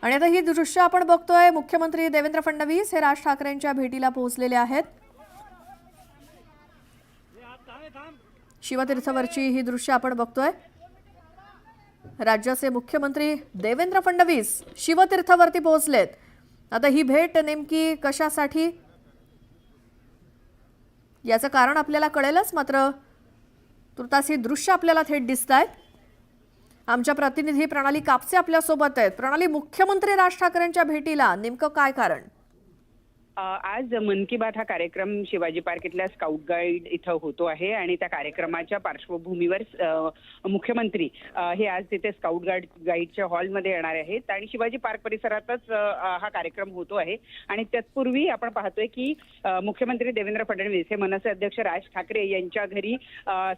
आणि आता ही दृश्य आपण बघतोय, मुख्यमंत्री देवेंद्र फडणवीस हे राज ठाकरेंच्या भेटीला पोहोचलेले आहेत। शिवतीर्थवरची ही दृश्य आपण बघतोय। राज्याचे मुख्यमंत्री देवेंद्र फडणवीस शिवतीर्थवरती पोहोचलेत। आता ही भेट नेमकी कशासाठी याचं कारण आपल्याला कळेलच, मात्र तुर्तास ही दृश्य आपल्याला थेट दिसतायत। आमच्या प्रतिनिधी प्रणाली कापसे आपल्या सोबत आहेत। प्रणाली, मुख्यमंत्री राज ठाकरेंच्या भेटीला नेमकं काय कारण? आज मन की बात हा कार्यक्रम शिवाजी पार्क इथल्या स्काउट गाईड इथं होतो आहे आणि त्या कार्यक्रमाच्या पार्श्वभूमीवर मुख्यमंत्री हे आज तिथे स्काउट गाईडच्या हॉलमध्ये येणार आहेत आणि शिवाजी पार्क परिसरातच हा कार्यक्रम होतो आहे। आणि तत्पूर्वी आपण पाहतोय की मुख्यमंत्री देवेंद्र फडणवीस हे मनसे अध्यक्ष राज ठाकरे यांच्या घरी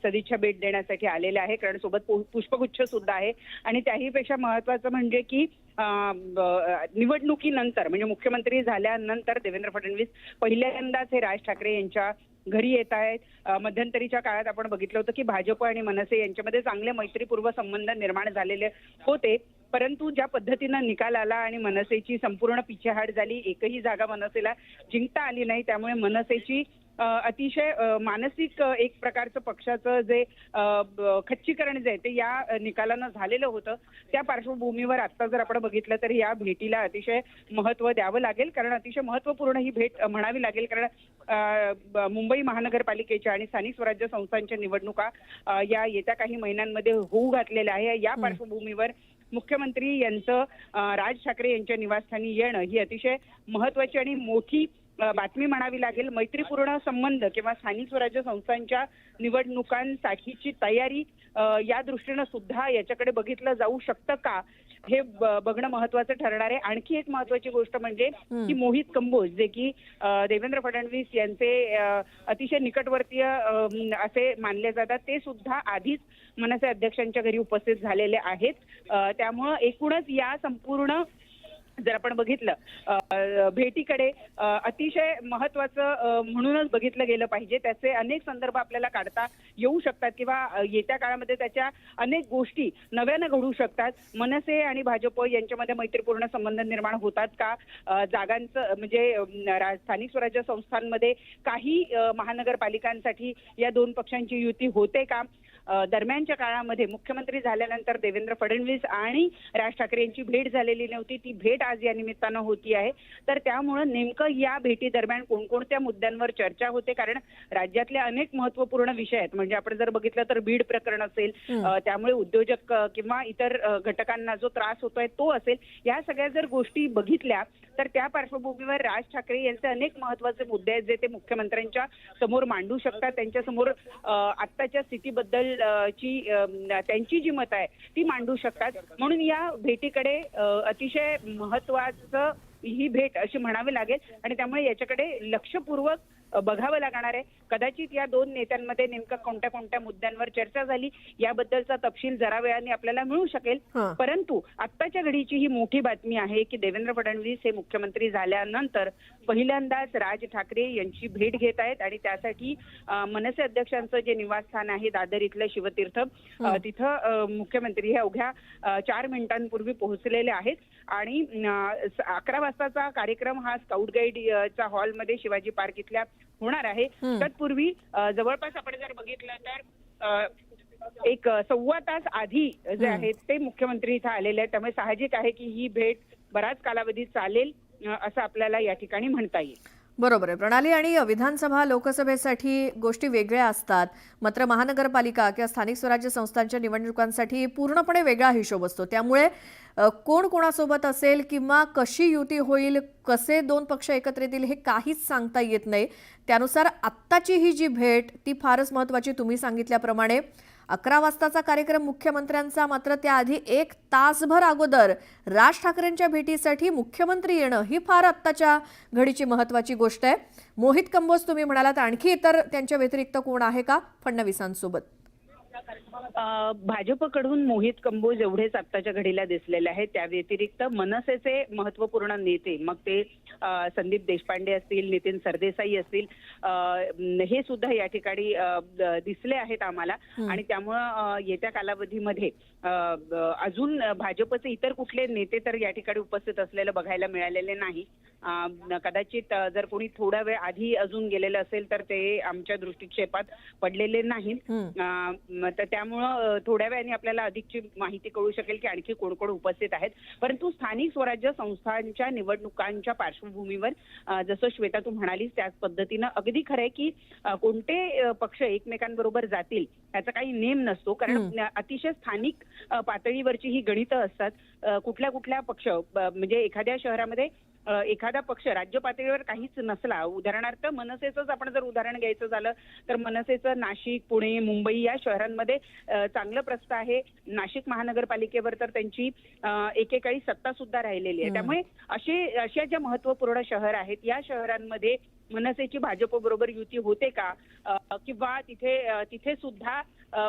सदिच्छा भेट देण्यासाठी आलेले आहे, कारण सोबत पुष्पगुच्छ सुद्धा आहे। आणि त्याहीपेक्षा महत्त्वाचं म्हणजे की निवडणुकीनंतर म्हणजे मुख्यमंत्री झाल्यानंतर देवेंद्र फडणवीस पहिल्यांदाच हे राज ठाकरे यांच्या घरी येत आहेत। मध्यंतरीच्या काळात आपण बघितलं होतं की भाजप आणि मनसे यांच्यामध्ये चांगले मैत्रीपूर्व संबंध निर्माण झालेले होते, परंतु ज्या पद्धतीनं निकाल आला आणि मनसेची संपूर्ण पिछेहाट झाली, एकही जागा मनसेला जिंकता आली नाही, त्यामुळे मनसेची अतिशय मानसिक एक प्रकारचं पक्षाचं जे खच्चीकरण जे आहे ते या निकालानं झालेलं होतं। त्या पार्श्वभूमीवर आता जर आपण बघितलं तर या भेटीला अतिशय महत्त्व द्यावं लागेल, कारण अतिशय महत्त्वपूर्ण ही भेट म्हणावी लागेल, कारण मुंबई महानगरपालिकेच्या आणि स्थानिक स्वराज्य संस्थांच्या निवडणुका या येत्या काही महिन्यांमध्ये होऊ घातलेल्या आहे। या पार्श्वभूमीवर मुख्यमंत्री यांचं राज ठाकरे यांच्या निवासस्थानी येणं ही अतिशय महत्त्वाची आणि मोठी बातमी म्हणावी लागेल। मैत्रीपूर्ण संबंध किंवा स्थानिक स्वराज्य संस्थांच्या निवडणुकांसाठीची तयारी या दृष्टीनं सुद्धा याच्याकडे बघितलं जाऊ शकतं का, हे बघणं महत्त्वाचं ठरणार आहे। आणखी एक महत्त्वाची गोष्ट म्हणजे की मोहित कंबोज जे की देवेंद्र फडणवीस यांचे अतिशय निकटवर्तीय असे मानले जातात, ते सुद्धा आधीच मनसे अध्यक्षांच्या घरी उपस्थित झालेले आहेत। त्यामुळं एकूणच या संपूर्ण जर आपण बघितलं भेटीकडे अतिशय महत्त्वाचं म्हणूनच बघितलं गेलं पाहिजे। त्याचे अनेक संदर्भ आपल्याला काढता येऊ शकतात किंवा येत्या काळामध्ये त्याच्या अनेक गोष्टी नव्यानं घडू शकतात। मनसे आणि भाजप यांच्यामध्ये मैत्रीपूर्ण संबंध निर्माण होतात का, जागांचं म्हणजे स्थानिक स्वराज्य संस्थांमध्ये काही महानगरपालिकांसाठी या दोन पक्षांची युती होते का, दरम्यानच्या काळामध्ये मुख्यमंत्री झाल्यानंतर देवेंद्र फडणवीस आणि राज ठाकरे यांची भेट झालेली नव्हती, ती भेट आज या निमित्तानं होती आहे। तर त्यामुळे नेमकं या भेटी दरम्यान कोणकोणत्या मुद्द्यांवर चर्चा होते, कारण राज्यातले अनेक महत्त्वपूर्ण विषय आहेत। म्हणजे आपण जर बघितलं तर बीड प्रकरण असेल, त्यामुळे उद्योजक किंवा इतर घटकांना जो त्रास होतोय तो असेल, या सगळ्या जर गोष्टी बघितल्या तर त्या पार्श्वभूमीवर राज ठाकरे यांचे अनेक महत्त्वाचे मुद्दे आहेत जे ते मुख्यमंत्र्यांच्या समोर मांडू शकतात। त्यांच्या समोर आत्ताच्या स्थितीबद्दल त्यांची जी मत आहे ती मांडू शकतात। म्हणून या भेटीकडे अतिशय महत्त्वाचं ही भेट अशी म्हणावी लागेल आणि त्यामुळे याच्याकडे लक्षपूर्वक बघावं लागणार आहे। कदाचित या दोन नेत्यांमध्ये नेमकं कोणत्या कोणत्या मुद्द्यांवर चर्चा झाली याबद्दलचा तपशील जरा वेळाने आपल्याला मिळू शकेल, परंतु आत्ताच्या घडीची ही मोठी बातमी आहे की देवेंद्र फडणवीस हे मुख्यमंत्री झाल्यानंतर पहिल्यांदाच राज ठाकरे यांची भेट घेत आहेत आणि त्यासाठी मनसे अध्यक्षांचं जे निवासस्थान आहे दादर इथलं शिवतीर्थ, तिथं मुख्यमंत्री हे अवघ्या 4 मिनिटांपूर्वी पोहोचलेले आहेत। आणि 11 वाजताचा कार्यक्रम हा स्काउट गाईडच्या हॉलमध्ये शिवाजी पार्क इथल्या होणार आहे। तत्पूर्वी जवळपास आपण जर बघितलं तर एक 1.25 तास आधी जे आहेत ते मुख्यमंत्री इथं आलेले आहेत, त्यामुळे साहजिक आहे की ही भेट बराच कालावधी चालेल असं आपल्याला या ठिकाणी म्हणता येईल। बरोबर आहे प्रणाली। आणि विधानसभा लोकसभेसाठी गोष्टी वेगळ्या असतात, मात्र महानगरपालिका किंवा स्थानिक स्वराज्य संस्थांच्या निवडणुकांसाठी पूर्णपणे वेगळा हिशोब असतो। त्यामुळे कोण कोणासोबत असेल किंवा कशी युती होईल, कसे दोन पक्ष एकत्र येतील हे काहीच सांगता येत नाही। त्यानुसार आत्ताची ही जी भेट ती फारच महत्त्वाची। तुम्ही सांगितल्याप्रमाणे 11 वाजताचा कार्यक्रम मुख्यमंत्र्यांचा, मात्र त्याआधी 1 तासभर अगोदर राज ठाकरेंच्या भेटीसाठी मुख्यमंत्री येणं ही फार आत्ताच्या घडीची महत्त्वाची गोष्ट आहे। मोहित कंबोज तुम्ही म्हणालात, आणखी इतर त्यांच्या व्यतिरिक्त कोण आहे का फडणवीसांसोबत? भाजपकडून मोहित कंबोज एवढेच आत्ताच्या घडीला दिसलेले आहेत. त्या व्यतिरिक्त मनसेचे महत्वपूर्ण नेते, मग ते संदीप देशपांडे असतील, नितीन सरदेसाई असतील, हे सुद्धा या ठिकाणी दिसले आहेत आम्हाला. आणि त्यामुळं येत्या कालावधीमध्ये अजून भाजपचे इतर कुठले नेते तर या ठिकाणी उपस्थित असलेलं बघायला मिळालेले नाही. कदाचित जर कोणी थोडा वेळ आधी अजून गेलेलं असेल तर ते आमच्या दृष्टिक्षेपात पडलेले नाहीत. तर त्यामुळं थोड्या वेळाने आपल्याला अधिकची माहिती कळू शकेल की आणखी कोण कोण उपस्थित आहेत. परंतु स्थानिक स्वराज्य संस्थांच्या निवडणुकांच्या पार्श्वभूमीवर जसं श्वेता तू म्हणालीस त्याच पद्धतीनं अगदी खरंय की कोणते पक्ष एकमेकांबरोबर जातील याचा काही नेम नसतो, कारण अतिशय स्थानिक पातळीवरची ही गणितं असतात. कुठल्या कुठल्या पक्ष म्हणजे एखाद्या शहरामध्ये एखादा पक्ष राज्य पातळीवर काहीच नसला, उदाहरणार्थ मनसेचंच आपण जर उदाहरण घ्यायचं झालं तर मनसेचं नाशिक, पुणे, मुंबई या शहरांमध्ये चांगलं प्रस्थ आहे. नाशिक महानगरपालिकेवर तर त्यांची एकेकाळी सत्ता सुद्धा राहिलेली आहे. त्यामुळे अशा ज्या महत्वपूर्ण शहर आहेत या शहरांमध्ये मनसेची भाजप बरोबर युती होते का, किंवा तिथे सुद्धा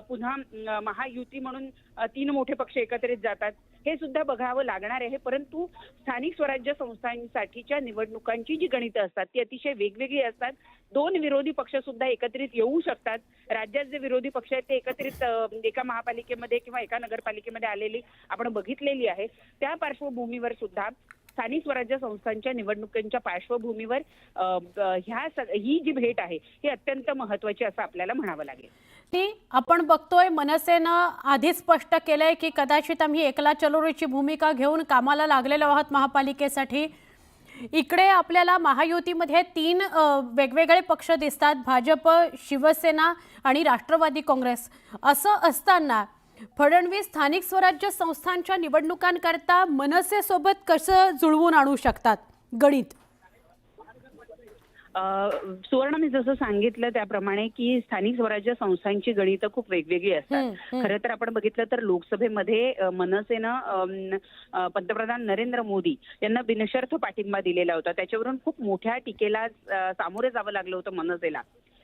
पुन्हा महायुती म्हणून 3 मोठे पक्ष एकत्रित जातात, हे सुद्धा बघावं लागणार आहे. परंतु स्थानिक स्वराज्य संस्थांसाठीच्या निवडणुकांची जी गणितं असतात ती अतिशय वेगवेगळी असतात. 2 विरोधी पक्ष सुद्धा एकत्रित येऊ शकतात. राज्यात जे विरोधी पक्ष आहेत ते एकत्रित एका महापालिकेमध्ये किंवा एका नगरपालिकेमध्ये आलेली आपण बघितलेली आहे. त्या पार्श्वभूमीवर सुद्धा स्थानिक स्वराज्य संस्थांच्या निवडणुकांच्या पार्श्वभूमीवर ही जी भेट आहे ही अत्यंत महत्वाची असं आपल्याला म्हणावं लागेल. आपण बघतोय मनसेनं आधीच स्पष्ट केलंय की कदाचित आम्ही एकला चलोरीची भूमिका घेऊन कामाला लागलेलो आहोत महापालिकेसाठी. इकडे आपल्याला महायुतीमध्ये 3 वेगवेगळे पक्ष दिसतात, भाजप, शिवसेना आणि राष्ट्रवादी काँग्रेस. असं असताना फडणवीस स्थानिक स्वराज्य संस्थांच्या निवडणुकांकरता मनसेसोबत कसं जुळवून आणू शकतात गणित? सुवर्ण, मी जसं सांगितलं त्याप्रमाणे की स्थानिक स्वराज्य संस्थांची गणितं खूप वेगवेगळी असतात. खरं तर आपण बघितलं तर लोकसभेमध्ये मनसेनं पंतप्रधान नरेंद्र मोदी यांना बिनशर्त पाठिंबा दिलेला होता. त्याच्यावरून खूप मोठ्या टीकेला सामोरे जावं लागलं होतं मनसेला.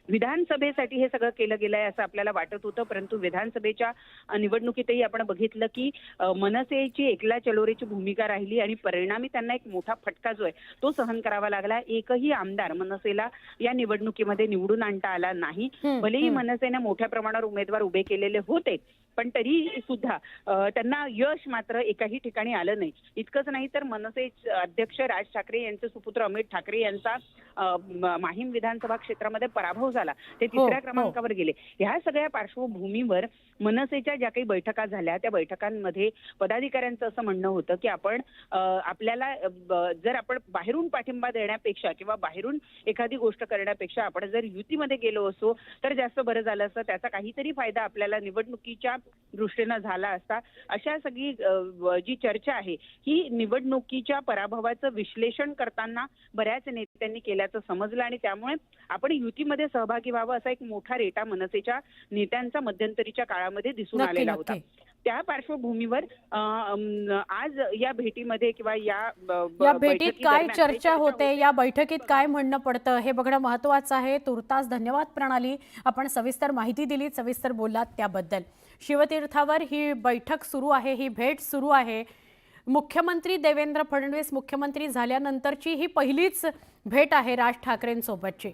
विधानसभेसाठी हे सगळं केलं गेलंय असं आपल्याला वाटत होतं, परंतु विधानसभेच्या निवडणुकीतही आपण बघितलं की मनसेची एकला चलोरेची भूमिका राहिली आणि परिणामी त्यांना एक मोठा फटका जो आहे तो सहन करावा लागला. एकही आमदार मनसेला या निवडणुकीमध्ये निवडून आणता आला नाही. भलेही मनसेने मोठ्या प्रमाणावर उमेदवार उभे केलेले होते, पण तरी सुद्धा त्यांना यश मात्र एकाही ठिकाणी आलं नाही. इतकंच नाही तर मनसे अध्यक्ष राज ठाकरे यांचे सुपुत्र अमित ठाकरे यांचा माहीम विधानसभा क्षेत्रामध्ये पराभव झाला. ते 3ऱ्या क्रमांकावर गेले. ह्या सगळ्या पार्श्वभूमीवर मनसेच्या ज्या काही बैठका झाल्या त्या बैठकांमध्ये पदाधिकाऱ्यांचं असं म्हणणं होतं की आपल्याला जर आपण बाहेरून पाठिंबा देण्यापेक्षा किंवा बाहेरून एखादी गोष्ट करण्यापेक्षा आपण जर युतीमध्ये गेलो असतो तर जास्त बरं झालं असतं, त्याचा काहीतरी फायदा आपल्याला निवडणुकीच्या दृष्टीनं झाला असता. अशा सगळी जी चर्चा आहे ही निवडणुकीच्या पराभवाचं विश्लेषण करताना बऱ्याच नेत्यांनी केल्याचं समजलं आणि त्यामुळे आपण युतीमध्ये सहभागी व्हावं असा एक मोठा रेटा मनसेच्या नेत्यांचा मध्यंतरीच्या काळामध्ये दिसून आलेला होता. त्या पार्श्वभूमीवर आज या भेटीमध्ये किंवा या भेटीत काय चर्चा होते, या बैठकीत काय म्हणणं पडतं हे बघणं महत्त्वाचं आहे. तुर्तास धन्यवाद प्रणाली, आपण सविस्तर माहिती दिली, सविस्तर बोललात त्याबद्दल. शिवतीर्थावर ही बैठक सुरू आहे, ही भेट सुरू आहे. मुख्यमंत्री देवेंद्र फडणवीस मुख्यमंत्री झाल्यानंतरची ही पहिलीच भेट आहे राज ठाकरेंसोबतची.